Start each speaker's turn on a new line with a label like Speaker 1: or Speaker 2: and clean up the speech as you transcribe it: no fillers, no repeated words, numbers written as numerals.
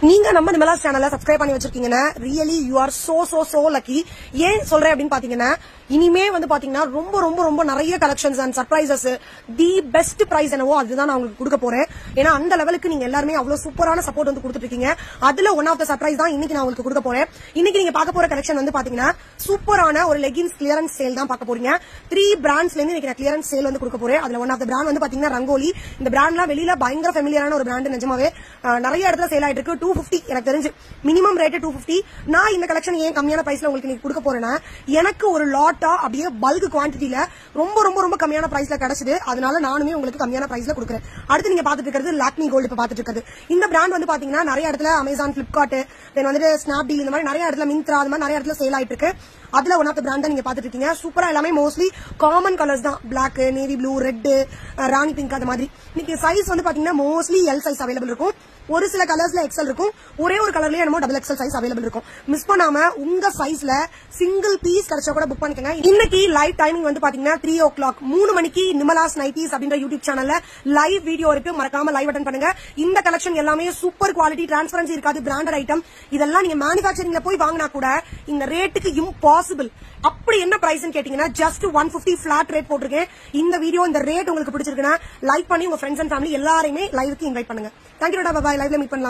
Speaker 1: நீங்க நம்ம நிமலாஸ் சேனலை சப்ஸ்கிரைப் பண்ணி வச்சிருக்கீங்கன்னா really you are so lucky. ஏன் சொல்றேன் அப்படின்னு பாத்தீங்கன்னா, இனிமே வந்து பாத்தீங்கன்னா ரொம்ப ரொம்ப ரொம்ப நிறைய collections and surprises, the best price என்னவோ அதுதான் நான் உங்களுக்கு கொடுக்க போறேன். ஏன்னா அந்த லெவலுக்கு நீங்க எல்லாருமே அவ்வளவு சூப்பரான சப்போர்ட் வந்து கொடுத்துட்டு இருக்கீங்க. அதுல ஒன் ஆஃப் த சர்ப்ரைஸ் தான் இன்னைக்கு நான் உங்களுக்கு கொடுக்க போறேன். இன்னைக்கு நீங்க பார்க்க போற கலெக்ஷன் வந்து பாத்தீங்கன்னா சூப்பரான ஒரு லெகின்ஸ் கிளியரன்ஸ் சேல் தான் பார்க்க போறீங்க. 3 பிராண்ட்ஸ்ல இருந்து இன்னைக்கு நான் கிளியரன்ஸ் சேல் வந்து கொடுக்க போறேன். அதுல ஒன் ஆஃப் த பிராண்ட் வந்து பாத்தீங்கன்னா ரங்கோலி. இந்த பிராண்ட்லாம் வெளியில பயங்கர ஃபெமிலியரான ஒரு பிராண்ட். நிஜமாவே நிறைய இடத்துல சேல் ஆயிட்டு இருக்கு. 250 எனக்கு தெரிஞ்சு மினிமம் ரேட் 250. நான் இந்த கலெக்ஷன் ஏன் கம்மியான பிரைஸ்ல உங்களுக்கு நீங்க கொடுக்க போறேன்னா, எனக்கு ஒரு லாட்டா அப்படியே பல்க் குவான்டிட்டில ரொம்ப ரொம்ப ரொம்ப கம்மியான பிரைஸ்ல கிடைச்சது. அதனால நானுமே உங்களுக்கு கம்மியான பிரைஸ்ல கொடுக்குறேன். அடுத்து நீங்க பாத்துட்டு இருக்கிறது லாக்மி கோல்டு. இப்ப பாத்துட்டு இருக்கிறது இந்த பிராண்ட் வந்து பாத்தீங்கன்னா நிறைய இடத்துல அமேசான், பிளிப்கார்ட், தென் வந்துட்டு ஸ்னாப்டீல், இந்த மாதிரி நிறைய இடத்துல மிந்த்ரா, அந்த மாதிரி நிறைய இடத்துல சேல் ஆயிட்டு இருக்கு. அதுல ஒன் ஆஃப் த பிராண்ட் நீங்க பாத்துட்டு இருக்கீங்க. சூப்பரா எல்லாமே மோஸ்ட்லி காமன் கலர்ஸ் தான். பிளாக், நேவி ப்ளூ, ரெட், ராணி பிங்க், அந்த மாதிரி. இன்னைக்கு சைஸ் வந்து பாத்தீங்கன்னா மோஸ்ட்லி எல் சைஸ் அவைலபிள் இருக்கும். ஒரு சில கலர்ஸ்ல எக்ஸல் இருக்கும். ஒரே ஒரு கலர்லயே என்னமோ டபுள் எக்ஸல் சைஸ் அவைலபிள் இருக்கும். மிஸ் பண்ணாம உங்க சைஸ்ல சிங்கிள் பீஸ் கிடைச்சா கூட புக் பண்ணிக்கங்க. இன்னைக்கு லைவ் டைமிங் வந்து பாத்தீங்கன்னா 3 o'clock 3 மணிக்கு நிமலாஸ் நைட்டிஸ் அப்படின்ற யூடியூப் சேனல்ல லைவ் வீடியோ இருக்கு. மறக்காம லைவ் அட்டெண்ட் பண்ணுங்க. இந்த கலெக்ஷன் எல்லாமே சூப்பர் குவாலிட்டி, டிரான்ஸ்பரன்சி இருக்காது, பிராண்டட் ஐட்டம். இதெல்லாம் நீங்க மேனுஃபேக்சரிங்ல போய் வாங்கினா கூட இந்த ரேட்டுக்கு இம்பாசிபிள். அப்படி என்ன பிரைஸ் கேட்டீங்கன்னா ஜஸ்ட் 150 பிளாட் ரேட் போட்டிருக்கேன். இந்த வீடியோ, இந்த ரேட் உங்களுக்கு பிடிச்சிருக்குன்னா லைக் பண்ணி உங்க ஃப்ரெண்ட்ஸ் அண்ட் ஃபேமிலி எல்லாரையுமே லைவுக்கு இன்வைட் பண்ணுங்க. தேங்க்யூ. பாய். லைவ்ல மீட் பண்ணலாம்.